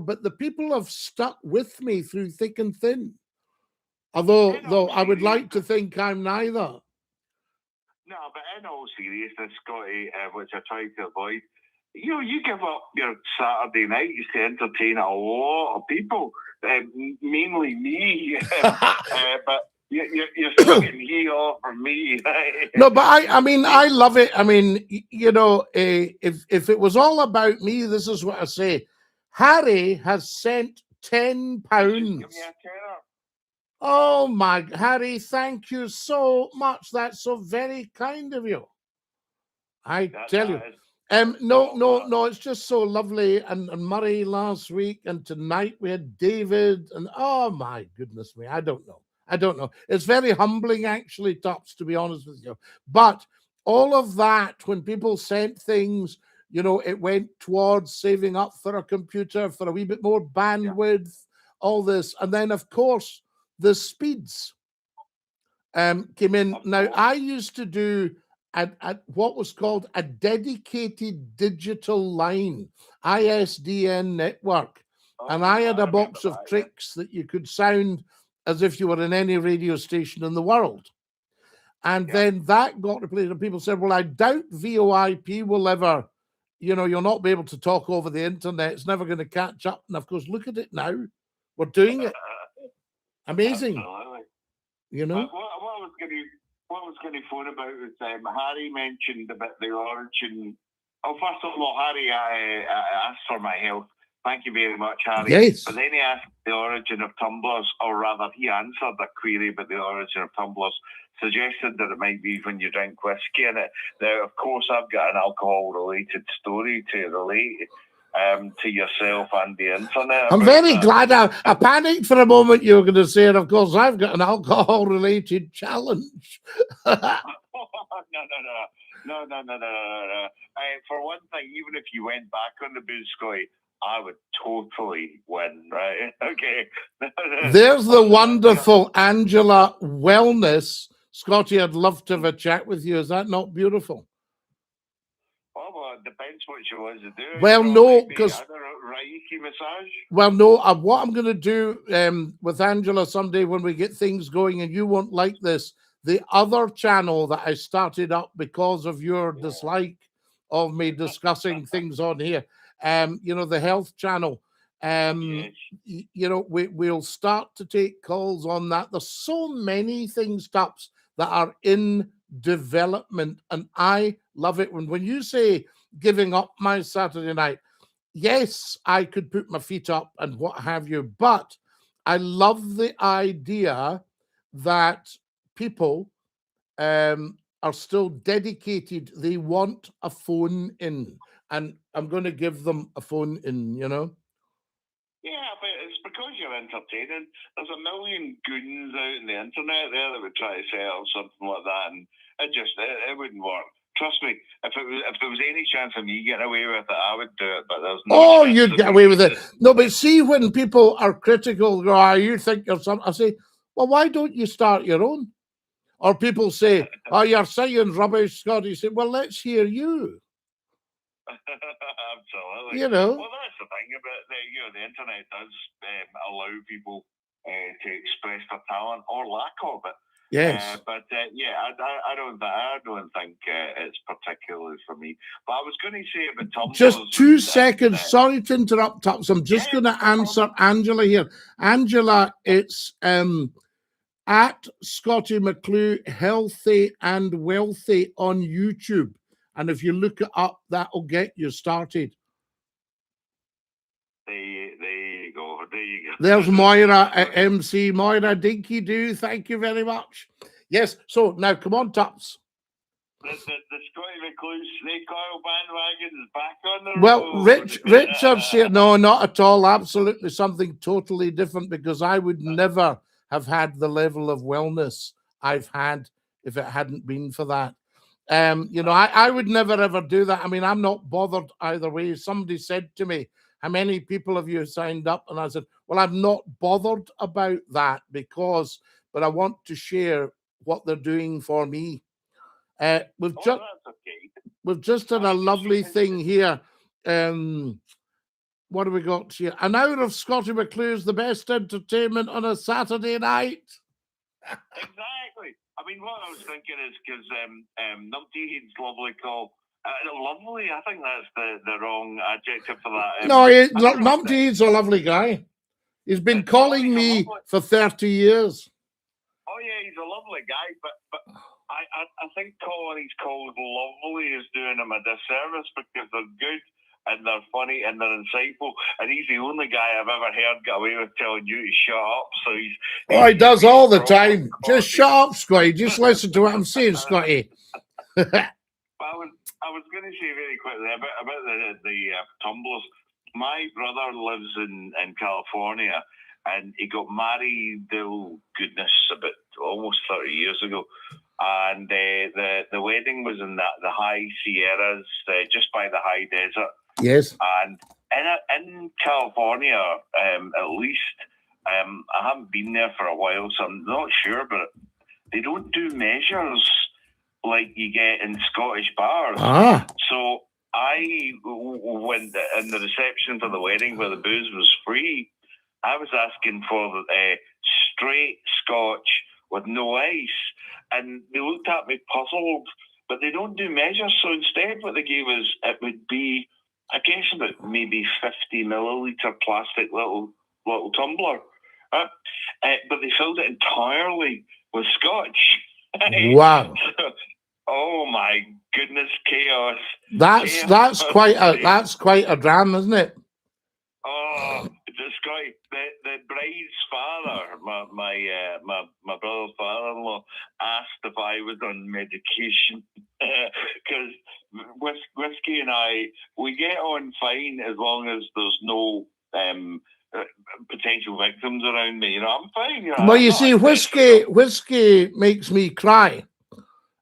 but the people have stuck with me through thick and thin. Though I would like to think I'm neither. No, but in all seriousness, Scottie, which I try to avoid, you give up your Saturday nights to entertain a lot of people, mainly me, but you're still getting heat off from me. No, but I mean, I love it. I mean, if it was all about me, this is what I say. Harry has sent £10. Give me a tenner. Oh my, Harry, thank you so much. That's so very kind of you. I tell you. No, it's just so lovely. And Murray last week, and tonight we had David, and oh my goodness me, I don't know. It's very humbling, actually, Tops, to be honest with you. But all of that, when people sent things, it went towards saving up for a computer, for a wee bit more bandwidth, all this. And then, of course, the speeds came in. Now, I used to do at what was called a dedicated digital line, ISDN network. And I had a box of tricks that you could sound as if you were in any radio station in the world. And then that got replaced, and people said, well, I doubt VoIP will ever, you'll not be able to talk over the internet. It's never going to catch up. And of course, look at it now. We're doing it. Amazing. Absolutely. What I was going to phone about was Harry mentioned about the origin. Oh, first of all, Harry asked for my help. Thank you very much, Harry. Yes. But then he asked the origin of tumblers, or rather, he answered a query about the origin of tumblers, suggested that it might be when you drink whiskey in it. Now, of course, I've got an alcohol-related story to relate to yourself and the internet. I'm very glad. I panicked for a moment you were going to say it. Of course, I've got an alcohol-related challenge. No. For one thing, even if you went back on the booze, Scottie, I would totally win, right? Okay. There's the wonderful Angela Wellness. Scottie, I'd love to have a chat with you. Is that not beautiful? Oh, well, it depends what she wants to do. Well, no, because Reiki massage. Well, no. What I'm going to do with Angela someday when we get things going, and you won't like this, the other channel that I started up because of your dislike of me discussing things on here, the health channel. We'll start to take calls on that. There's so many things, Tups, that are in development, and I love it. When you say giving up my Saturday night, yes, I could put my feet up and what have you, but I love the idea that people are still dedicated. They want a phone in, and I'm going to give them a phone in, Yeah, but it's because you're entertaining. There's a million goons out in the internet there that would try to sell something like that, and it wouldn't work. Trust me, if there was any chance of me getting away with it, I would do it. But there's no. You'd get away with it. No, but see, when people are critical, you think you're something. I say, well, why don't you start your own? Or people say, oh, you're saying rubbish, Scottie. You say, well, let's hear you. Absolutely. Well, that's the thing about the internet does allow people to express their talent or lack of it. Yes. I don't think it's particularly for me. But I was going to say about tumblers. Just 2 seconds. Sorry to interrupt, Tups. I'm just going to answer Angela here. Angela, it's at Scottie McClue, Healthy and Wealthy on YouTube. And if you look it up, that'll get you started. There you go. There's Moira at MC. Moira, Dinky-Doo, thank you very much. Yes, so now come on, Tups. The Scottie McClue snake oil bandwagon is back on the road. Well, Richard's here. No, not at all. Absolutely something totally different, because I would never have had the level of wellness I've had if it hadn't been for that. You know, I would never ever do that. I mean, I'm not bothered either way. Somebody said to me, how many people have you signed up? And I said, well, I'm not bothered about that but I want to share what they're doing for me. We've just done a lovely thing here. What have we got here? An hour of Scottie McClue is the best entertainment on a Saturday night. Exactly. I mean, what I was thinking is because Numpty's lovely call. Lovely, I think that's the wrong adjective for that. No, Numpty's a lovely guy. He's been calling me for 30 years. Oh yeah, he's a lovely guy, but I think calling his calls lovely is doing him a disservice because they're good and they're funny and they're insightful, and he's the only guy I've ever heard get away with telling you to shut up. So he does all the time. Just shut up, Scotty. Just listen to what I'm saying, Scotty. I was going to say very quickly about the tumblers. My brother lives in California, and he got married, goodness, about almost 30 years ago. And the wedding was in the high Sierras, just by the high desert. Yes. And in California, at least, I haven't been there for a while, so I'm not sure, but they don't do measures like you get in Scottish bars. So when in the reception for the wedding where the booze was free, I was asking for straight Scotch with no ice, and they looked at me puzzled, but they don't do measures. So instead what they gave us, it would be, I guess, about maybe 50 milliliter plastic little tumbler. But they filled it entirely with Scotch. Wow. Oh my goodness, chaos. That's quite a dram, isn't it? Oh, Scotty, the bride's father, my brother's father-in-law, asked if I was on medication because whiskey and I, we get on fine as long as there's no potential victims around me. You know, I'm fine. You know, well, you see, whiskey makes me cry.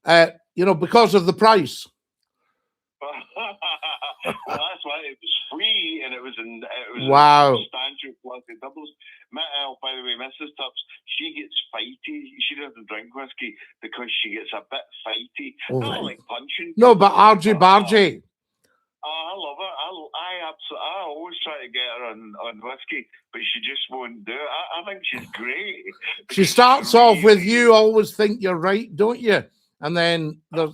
You know, because of the price. Well, that's why it was free, and it was wow. Substantial plastic doubles. By the way, Mrs. Tubbs, she gets fighty. She doesn't drink whiskey because she gets a bit fighty. Not like punching. No, but argy bargy. Oh, I love her. I always try to get her on whiskey, but she just won't do it. I think she's great. She starts off with you always think you're right, don't you? And then there's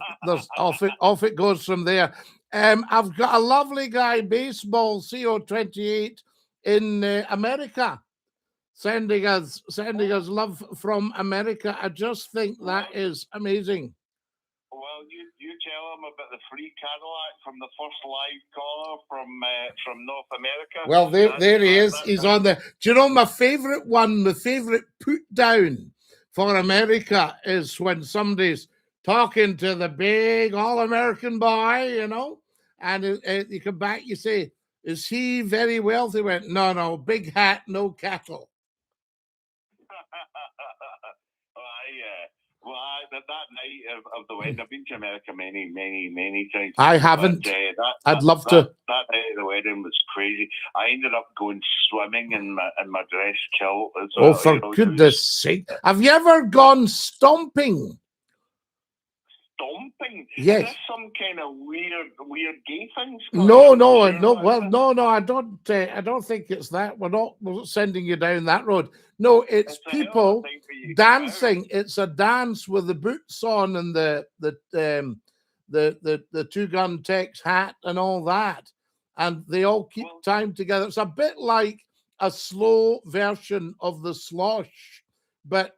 off it goes from there. I've got a lovely guy, baseball CO28 in America, sending us love from America. I just think that is amazing. Well, you tell him about the free Cadillac from the first live caller from North America. Well, there he is. He's on there. Do you know my favorite one? The favorite put down for America is when somebody's talking to the big all-American boy, you know, and you come back, you say, is he very wealthy? He went, no, big hat, no cattle. Well, that night of the wedding, I've been to America many times. I haven't. I'd love to. That night of the wedding was crazy. I ended up going swimming in my dress kilt as well. Oh, for goodness sake. Have you ever gone stomping? Stomping? Yes. Is this some kind of weird gay thing? No. Well, no. I don't think it's that. We're not sending you down that road. No, it's people dancing. It's a dance with the boots on and the two-gun Tex hat and all that, and they all keep time together. It's a bit like a slow version of the slosh, but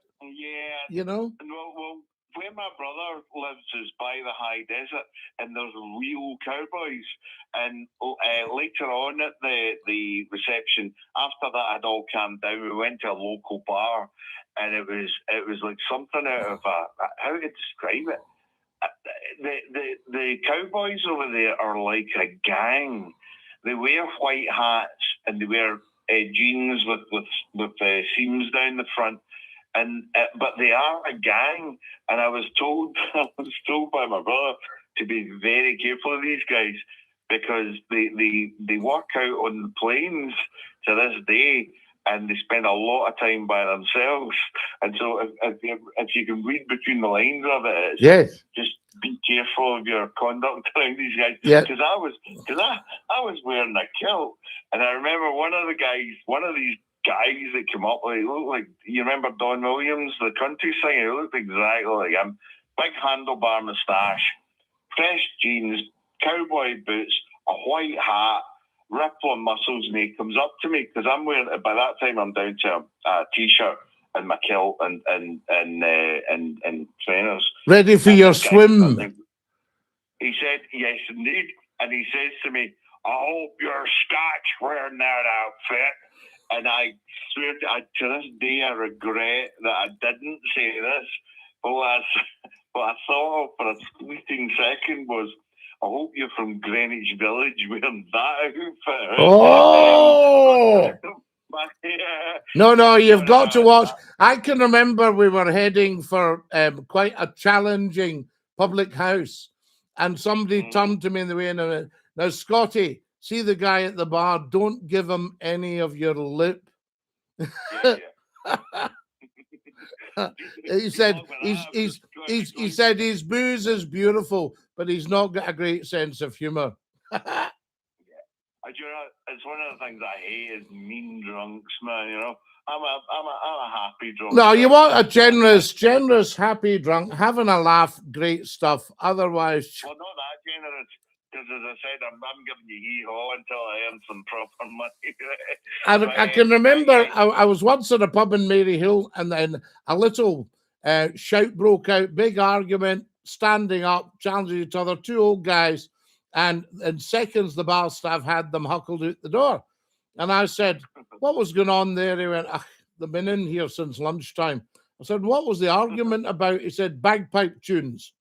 you know. Well, where my brother lives is by the high desert, and there's real cowboys. And later on at the reception, after that had all calmed down, we went to a local bar, and it was like something out of how to describe it. The cowboys over there are like a gang. They wear white hats and they wear jeans with seams down the front. but they are a gang, and I was told by my brother to be very careful of these guys because they work out on the planes to this day, and they spend a lot of time by themselves. And so if you can read between the lines of it, it's Yes. just be careful of your conduct around these guys. Yeah. Because I was wearing a kilt, and I remember one of these guys that came up with, he looked like, you remember Don Williams, the country singer? He looked exactly like him. Big handlebar moustache, fresh jeans, cowboy boots, a white hat, rippling muscles, and he comes up to me because I'm wearing, by that time I'm down to a t-shirt and my kilt and trainers. Ready for your swim. He said, yes, indeed. And he says to me, I hope you're Scotch wearing that outfit. And I swear to this day, I regret that I didn't say this. But what I thought of for a fleeting second was, I hope you're from Greenwich Village wearing that outfit. Oh! No, you've got to watch. I can remember we were heading for quite a challenging public house, and somebody turned to me in the way and went, now, Scottie, see the guy at the bar, don't give him any of your lip. He said he said his booze is beautiful, but he's not got a great sense of humor. You know, it's one of the things I hate is mean drunks, man. You know, I'm a happy drunk. No, you want a generous, happy drunk, having a laugh, great stuff. Otherwise, well, not that generous. Because as I said, I'm giving you hee-haw until I earn some proper money. I can remember I was once at a pub in Maryhill, and then a little shout broke out, big argument, standing up, challenging each other, two old guys, and in seconds the bar staff had them huckled out the door. And I said, what was going on there? He went, they've been in here since lunchtime. I said, what was the argument about? He said, bagpipe tunes.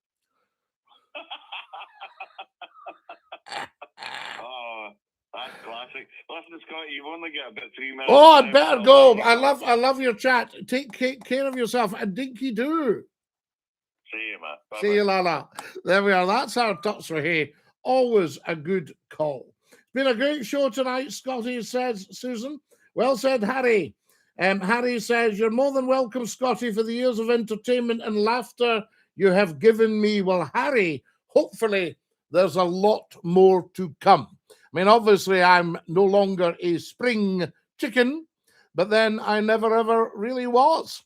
Oh, that's classic. Listen, Scott, you've only got about 3 minutes. Oh, I'd better go. I love your chat. Take care of yourself, and Dinky-Doo. See you, man. Bye-bye. See you, Lala. There we are. That's our Tuts for Hay. Always a good call. It's been a great show tonight, Scottie, says Susan. Well said, Harry. Harry says, you're more than welcome, Scottie, for the years of entertainment and laughter you have given me. Well, Harry, hopefully there's a lot more to come. I mean, obviously, I'm no longer a spring chicken, but then I never, ever really was.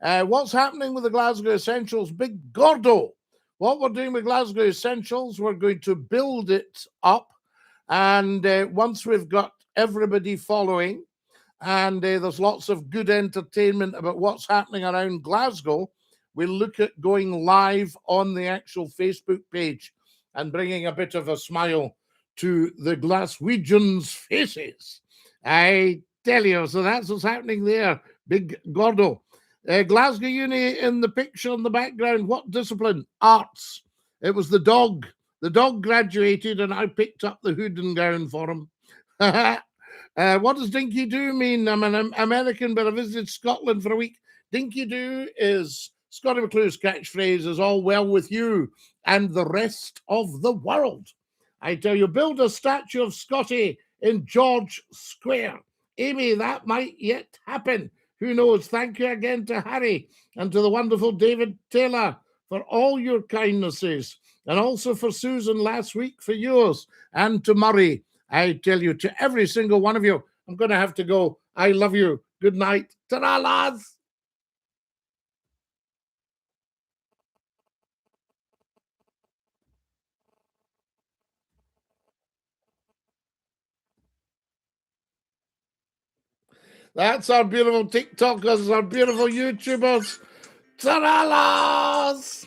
What's happening with the Glasgow Essentials? Big Gordo. What we're doing with Glasgow Essentials, we're going to build it up. And once we've got everybody following, and there's lots of good entertainment about what's happening around Glasgow, we'll look at going live on the actual Facebook page and bringing a bit of a smile to the Glaswegians' faces. I tell you, so that's what's happening there. Big Gordo. Glasgow Uni in the picture in the background. What discipline? Arts. It was the dog. The dog graduated, and I picked up the hood and gown for him. What does Dinky-Doo mean? I'm an American, but I visited Scotland for a week. Dinky-Doo is Scottie McClue's catchphrase, is all well with you and the rest of the world. I tell you, build a statue of Scottie in George Square. Amy, that might yet happen. Who knows? Thank you again to Harry and to the wonderful David Taylor for all your kindnesses, and also for Susan last week for yours, and to Murray. I tell you, to every single one of you, I'm going to have to go. I love you. Good night. Ta-ra, lads. That's our beautiful TikTokers, our beautiful YouTubers. Ta-ra, lads.